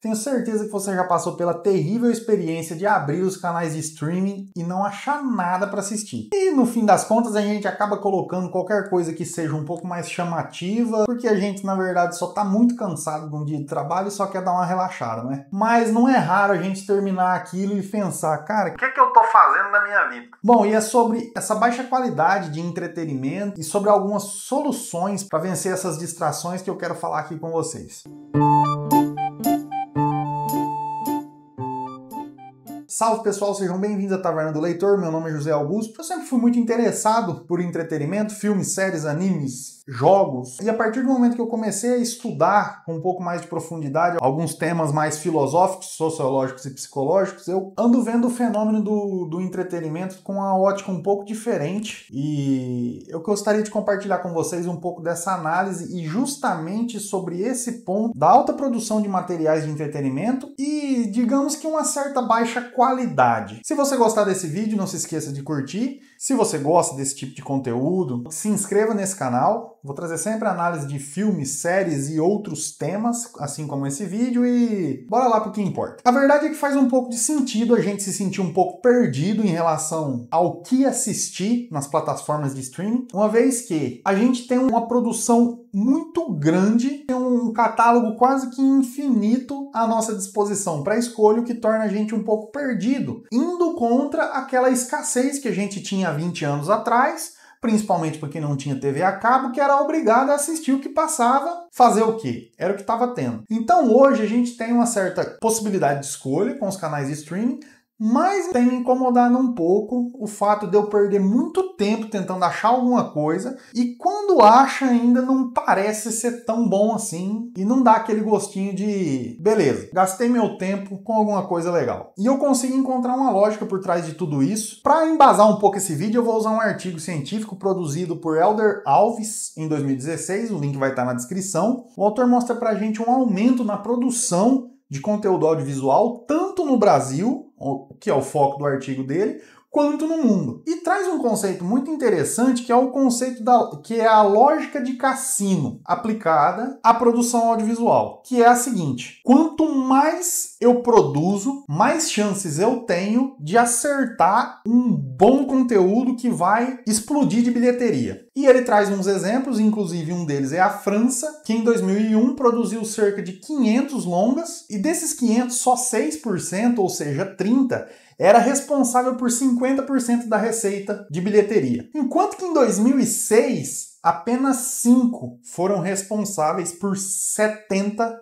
Tenho certeza que você já passou pela terrível experiência de abrir os canais de streaming e não achar nada para assistir. E no fim das contas a gente acaba colocando qualquer coisa que seja um pouco mais chamativa, porque a gente na verdade só tá muito cansado de um dia de trabalho e só quer dar uma relaxada, né? Mas não é raro a gente terminar aquilo e pensar, cara, o que é que eu tô fazendo na minha vida? Bom, e é sobre essa baixa qualidade de entretenimento e sobre algumas soluções para vencer essas distrações que eu quero falar aqui com vocês. Salve pessoal, sejam bem-vindos à Taverna do Leitor, meu nome é José Augusto. Eu sempre fui muito interessado por entretenimento, filmes, séries, animes, jogos. E a partir do momento que eu comecei a estudar com um pouco mais de profundidade alguns temas mais filosóficos, sociológicos e psicológicos, eu ando vendo o fenômeno do entretenimento com uma ótica um pouco diferente. E eu gostaria de compartilhar com vocês um pouco dessa análise e justamente sobre esse ponto da alta produção de materiais de entretenimento e, digamos que uma certa baixa qualidade. Se você gostar desse vídeo, não se esqueça de curtir. Se você gosta desse tipo de conteúdo, se inscreva nesse canal. Vou trazer sempre análise de filmes, séries e outros temas, assim como esse vídeo, e bora lá pro que importa. A verdade é que faz um pouco de sentido a gente se sentir um pouco perdido em relação ao que assistir nas plataformas de streaming, uma vez que a gente tem uma produção muito grande, tem um catálogo quase que infinito à nossa disposição para escolha, o que torna a gente um pouco perdido, indo contra aquela escassez que a gente tinha há 20 anos atrás, principalmente porque não tinha TV a cabo, que era obrigado a assistir o que passava, fazer o quê? Era o que estava tendo. Então hoje a gente tem uma certa possibilidade de escolha com os canais de streaming, mas tem me incomodado um pouco o fato de eu perder muito tempo tentando achar alguma coisa e quando acha ainda não parece ser tão bom assim e não dá aquele gostinho de beleza, gastei meu tempo com alguma coisa legal. E eu consegui encontrar uma lógica por trás de tudo isso. Para embasar um pouco esse vídeo eu vou usar um artigo científico produzido por Helder Alves em 2016, o link vai estar na descrição. O autor mostra pra gente um aumento na produção de conteúdo audiovisual, tanto no Brasil, que é o foco do artigo dele, quanto no mundo. E traz um conceito muito interessante, que é o conceito que é a lógica de cassino aplicada à produção audiovisual, que é a seguinte: quanto mais eu produzo, mais chances eu tenho de acertar um bom conteúdo que vai explodir de bilheteria. E ele traz uns exemplos, inclusive um deles é a França, que em 2001 produziu cerca de 500 longas, e desses 500, só 6%, ou seja, 30%, era responsável por 50% da receita de bilheteria. Enquanto que em 2006, apenas 5 foram responsáveis por 70%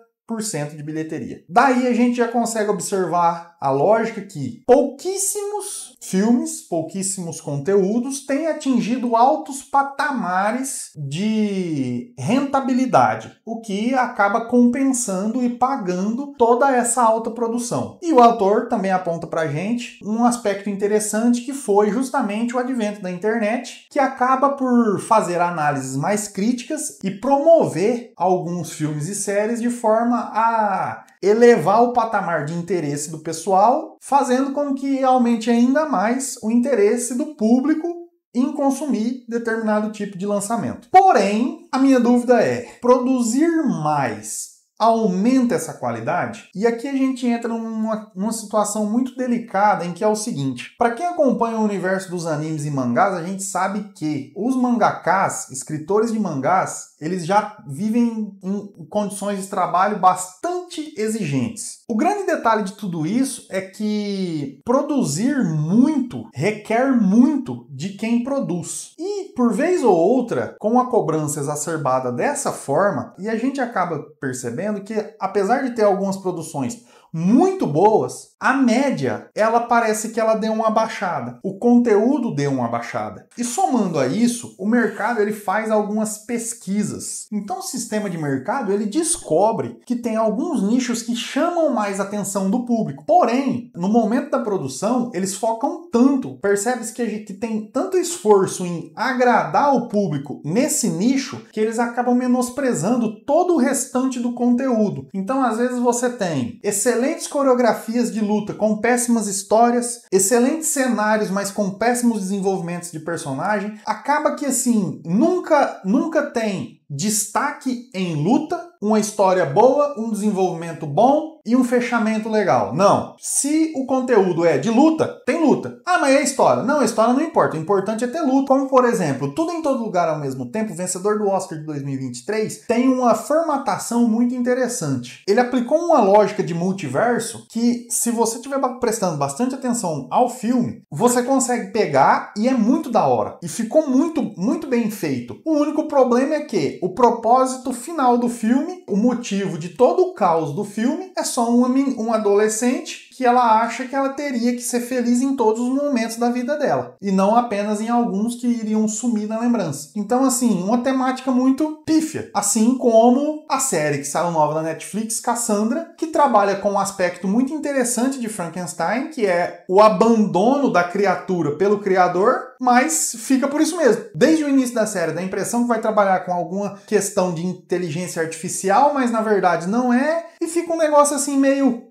de bilheteria. Daí a gente já consegue observar a lógica que pouquíssimos filmes, pouquíssimos conteúdos têm atingido altos patamares de rentabilidade, o que acaba compensando e pagando toda essa alta produção. E o autor também aponta pra gente um aspecto interessante que foi justamente o advento da internet, que acaba por fazer análises mais críticas e promover alguns filmes e séries de forma a elevar o patamar de interesse do pessoal, fazendo com que aumente ainda mais o interesse do público em consumir determinado tipo de lançamento. Porém, a minha dúvida é: produzir mais aumenta essa qualidade? E aqui a gente entra numa situação muito delicada, em que é o seguinte: para quem acompanha o universo dos animes e mangás, a gente sabe que os mangakas, escritores de mangás, eles já vivem em condições de trabalho bastante exigentes. O grande detalhe de tudo isso é que produzir muito requer muito de quem produz. E, por vez ou outra, com a cobrança exacerbada dessa forma, e a gente acaba percebendo que, apesar de ter algumas produções muito boas, a média, ela parece que ela deu uma baixada. O conteúdo deu uma baixada. E somando a isso, o mercado ele faz algumas pesquisas. Então o sistema de mercado ele descobre que tem alguns nichos que chamam mais a atenção do público. Porém, no momento da produção, eles focam tanto, percebe-se que a gente tem tanto esforço em agradar o público nesse nicho, que eles acabam menosprezando todo o restante do conteúdo. Então, às vezes você tem excelentes coreografias de luta com péssimas histórias, excelentes cenários, mas com péssimos desenvolvimentos de personagem. Acaba que assim, nunca tem destaque em luta, uma história boa, um desenvolvimento bom e um fechamento legal. Não. Se o conteúdo é de luta, tem luta. Ah, mas é a história? Não, a história não importa. O importante é ter luta. Como, por exemplo, Tudo em Todo Lugar ao Mesmo Tempo, vencedor do Oscar de 2023, tem uma formatação muito interessante. Ele aplicou uma lógica de multiverso que, se você estiver prestando bastante atenção ao filme, você consegue pegar e é muito da hora. E ficou muito bem feito. O único problema é que o propósito final do filme, o motivo de todo o caos do filme, é só um adolescente que ela acha que ela teria que ser feliz em todos os momentos da vida dela. E não apenas em alguns que iriam sumir na lembrança. Então, assim, uma temática muito pífia. Assim como a série que saiu nova na Netflix, Cassandra, que trabalha com um aspecto muito interessante de Frankenstein, que é o abandono da criatura pelo criador, mas fica por isso mesmo. Desde o início da série, dá a impressão que vai trabalhar com alguma questão de inteligência artificial, mas na verdade não é, e fica um negócio assim meio...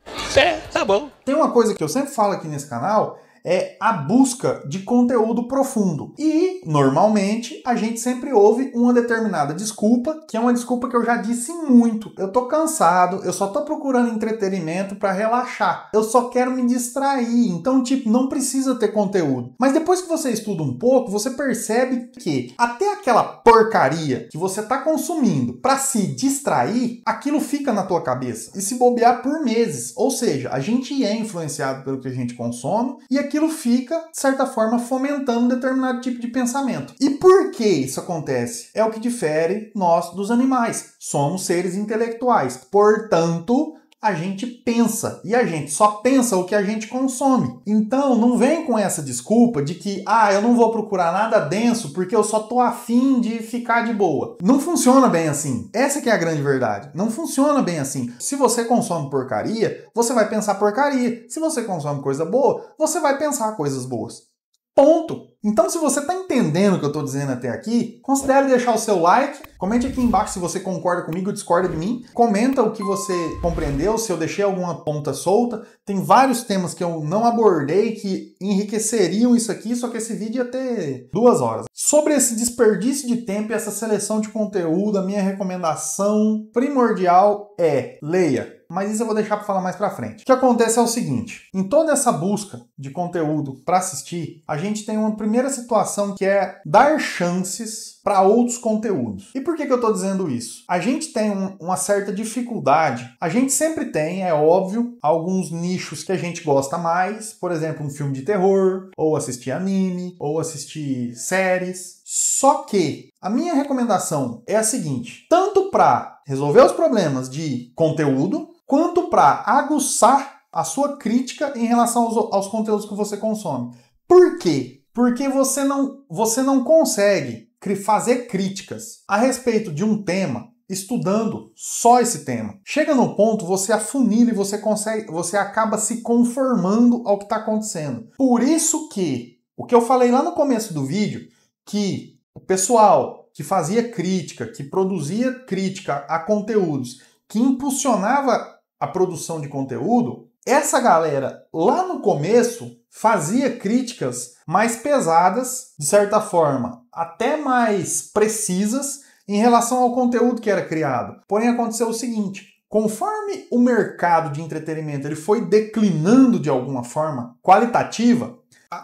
Tá bom. Tem uma coisa que eu sempre falo aqui nesse canal, é a busca de conteúdo profundo. E, normalmente, a gente sempre ouve uma determinada desculpa, que é uma desculpa que eu já disse muito. Eu tô cansado, eu só tô procurando entretenimento pra relaxar. Eu só quero me distrair. Então, tipo, não precisa ter conteúdo. Mas depois que você estuda um pouco, você percebe que até aquela porcaria que você tá consumindo pra se distrair, aquilo fica na tua cabeça. E se bobear por meses. Ou seja, a gente é influenciado pelo que a gente consome e aquilo fica, de certa forma, fomentando um determinado tipo de pensamento. E por que isso acontece? É o que difere nós dos animais. Somos seres intelectuais. Portanto, a gente pensa. E a gente só pensa o que a gente consome. Então, não vem com essa desculpa de que, eu não vou procurar nada denso porque eu só tô afim de ficar de boa. Não funciona bem assim. Essa que é a grande verdade. Não funciona bem assim. Se você consome porcaria, você vai pensar porcaria. Se você consome coisa boa, você vai pensar coisas boas. Ponto. Então, se você está entendendo o que eu estou dizendo até aqui, considere deixar o seu like, comente aqui embaixo se você concorda comigo ou discorda de mim, comenta o que você compreendeu, se eu deixei alguma ponta solta. Tem vários temas que eu não abordei que enriqueceriam isso aqui, só que esse vídeo ia ter 2 horas. Sobre esse desperdício de tempo e essa seleção de conteúdo, a minha recomendação primordial é leia. Mas isso eu vou deixar para falar mais para frente. O que acontece é o seguinte, em toda essa busca de conteúdo para assistir, a gente tem uma primeira situação que é dar chances para outros conteúdos. E por que eu estou dizendo isso? A gente tem uma certa dificuldade, a gente sempre tem, é óbvio, alguns nichos que a gente gosta mais, por exemplo, um filme de terror, ou assistir anime, ou assistir séries. Só que a minha recomendação é a seguinte, tanto para resolver os problemas de conteúdo, quanto para aguçar a sua crítica em relação aos conteúdos que você consome. Por quê? Porque você não consegue fazer críticas a respeito de um tema estudando só esse tema. Chega no ponto, você afunila e você acaba se conformando ao que está acontecendo. Por isso que, o que eu falei lá no começo do vídeo, que o pessoal que fazia crítica, que produzia crítica a conteúdos, que impulsionava a produção de conteúdo, essa galera lá no começo fazia críticas mais pesadas, de certa forma, até mais precisas em relação ao conteúdo que era criado. Porém, aconteceu o seguinte, conforme o mercado de entretenimento ele foi declinando de alguma forma qualitativa,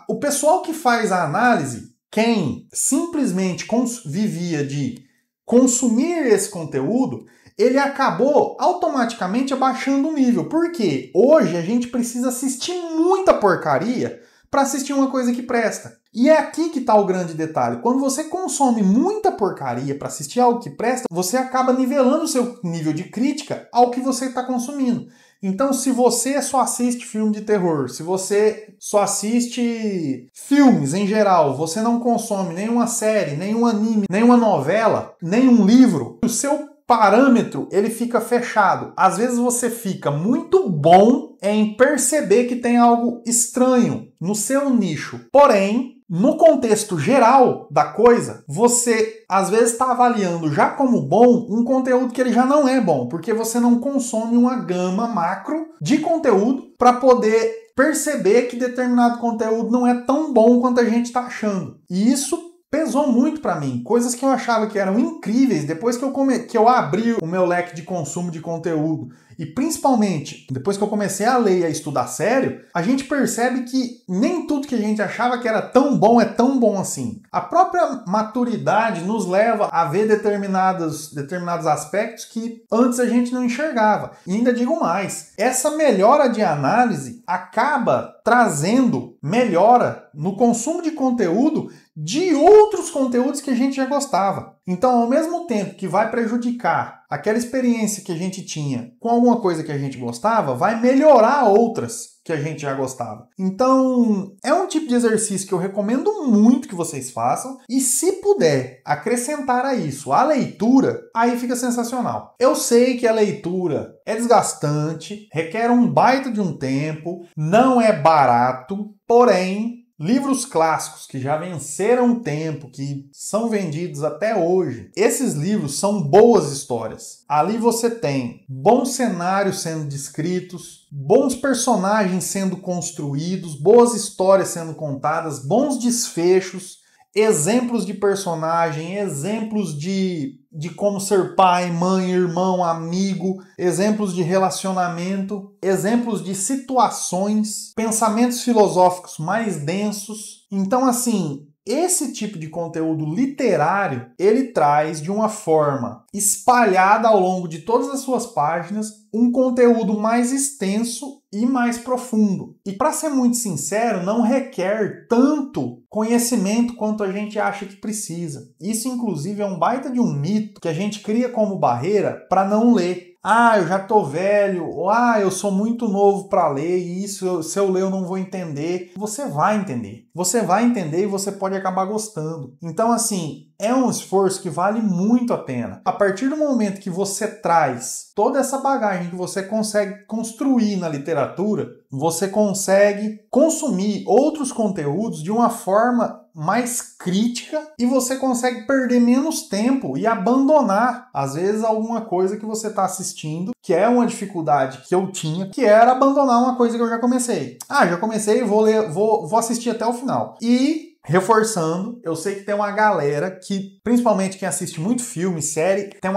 o pessoal que faz a análise, quem simplesmente vivia de consumir esse conteúdo, ele acabou automaticamente abaixando o nível. Por quê? Hoje a gente precisa assistir muita porcaria para assistir uma coisa que presta. E é aqui que está o grande detalhe. Quando você consome muita porcaria para assistir algo que presta, você acaba nivelando o seu nível de crítica ao que você está consumindo. Então, se você só assiste filme de terror, se você só assiste filmes em geral, você não consome nenhuma série, nenhum anime, nenhuma novela, nenhum livro, o seu parâmetro ele fica fechado. Às vezes você fica muito bom em perceber que tem algo estranho no seu nicho. Porém, no contexto geral da coisa, você às vezes está avaliando já como bom um conteúdo que ele já não é bom, porque você não consome uma gama macro de conteúdo para poder perceber que determinado conteúdo não é tão bom quanto a gente está achando. E isso pesou muito pra mim. Coisas que eu achava que eram incríveis depois que eu abri o meu leque de consumo de conteúdo. E principalmente, depois que eu comecei a ler e a estudar sério, a gente percebe que nem tudo que a gente achava que era tão bom é tão bom assim. A própria maturidade nos leva a ver determinados aspectos que antes a gente não enxergava. E ainda digo mais, essa melhora de análise acaba trazendo melhora no consumo de conteúdo de outros conteúdos que a gente já gostava. Então, ao mesmo tempo que vai prejudicar aquela experiência que a gente tinha com alguma coisa que a gente gostava, vai melhorar outras que a gente já gostava. Então, é um tipo de exercício que eu recomendo muito que vocês façam, e se puder acrescentar a isso a leitura, aí fica sensacional. Eu sei que a leitura é desgastante, requer um baita de um tempo, não é barato, porém, livros clássicos que já venceram o tempo, que são vendidos até hoje, esses livros são boas histórias. Ali você tem bons cenários sendo descritos, bons personagens sendo construídos, boas histórias sendo contadas, bons desfechos, exemplos de personagem, exemplos de como ser pai, mãe, irmão, amigo, exemplos de relacionamento, exemplos de situações, pensamentos filosóficos mais densos. Então, assim, esse tipo de conteúdo literário, ele traz de uma forma espalhada ao longo de todas as suas páginas um conteúdo mais extenso e mais profundo. E para ser muito sincero, não requer tanto conhecimento quanto a gente acha que precisa. Isso, inclusive, é um baita de um mito que a gente cria como barreira para não ler. Ah, eu já tô velho, ou eu sou muito novo para ler e isso, se eu ler eu não vou entender. Você vai entender. Você vai entender e você pode acabar gostando. Então, assim, é um esforço que vale muito a pena. A partir do momento que você traz toda essa bagagem que você consegue construir na literatura, você consegue consumir outros conteúdos de uma forma mais crítica e você consegue perder menos tempo e abandonar, às vezes, alguma coisa que você está assistindo, que é uma dificuldade que eu tinha, que era abandonar uma coisa que eu já comecei. Já comecei, vou assistir até o final. E reforçando, eu sei que tem uma galera que, principalmente quem assiste muito filme, série, tem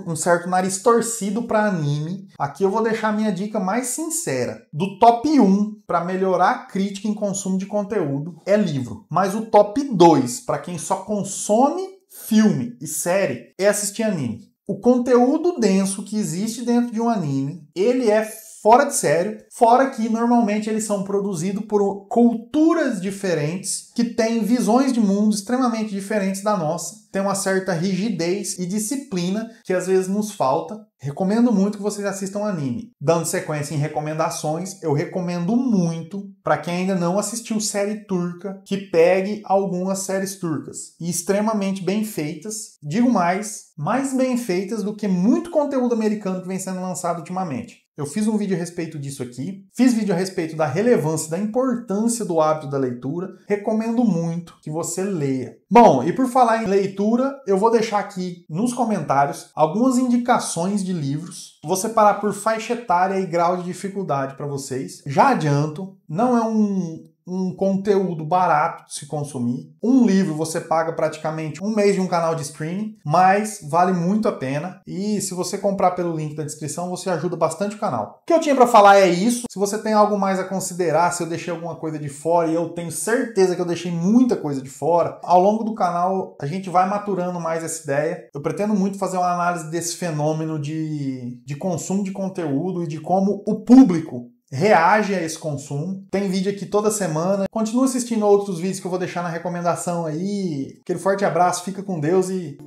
um certo nariz torcido para anime. Aqui eu vou deixar a minha dica mais sincera. Do top 1 para melhorar a crítica em consumo de conteúdo é livro. Mas o top 2 para quem só consome filme e série é assistir anime. O conteúdo denso que existe dentro de um anime, ele é fora de sério, fora que normalmente eles são produzidos por culturas diferentes que têm visões de mundo extremamente diferentes da nossa, tem uma certa rigidez e disciplina que às vezes nos falta. Recomendo muito que vocês assistam anime. Dando sequência em recomendações, eu recomendo muito para quem ainda não assistiu série turca, que pegue algumas séries turcas. E extremamente bem feitas, digo mais bem feitas do que muito conteúdo americano que vem sendo lançado ultimamente. Eu fiz um vídeo a respeito disso aqui, fiz vídeo a respeito da relevância, da importância do hábito da leitura. Recomendo muito que você leia. Bom, e por falar em leitura, eu vou deixar aqui nos comentários algumas indicações de livros. Vou separar por faixa etária e grau de dificuldade para vocês. Já adianto, não é um conteúdo barato de se consumir. Um livro você paga praticamente um mês de um canal de streaming, mas vale muito a pena. E se você comprar pelo link da descrição, você ajuda bastante o canal. O que eu tinha para falar é isso. Se você tem algo mais a considerar, se eu deixei alguma coisa de fora, e eu tenho certeza que eu deixei muita coisa de fora, ao longo do canal a gente vai maturando mais essa ideia. Eu pretendo muito fazer uma análise desse fenômeno de consumo de conteúdo e de como o público reage a esse consumo. Tem vídeo aqui toda semana. Continua assistindo outros vídeos que eu vou deixar na recomendação aí. Aquele forte abraço, fica com Deus e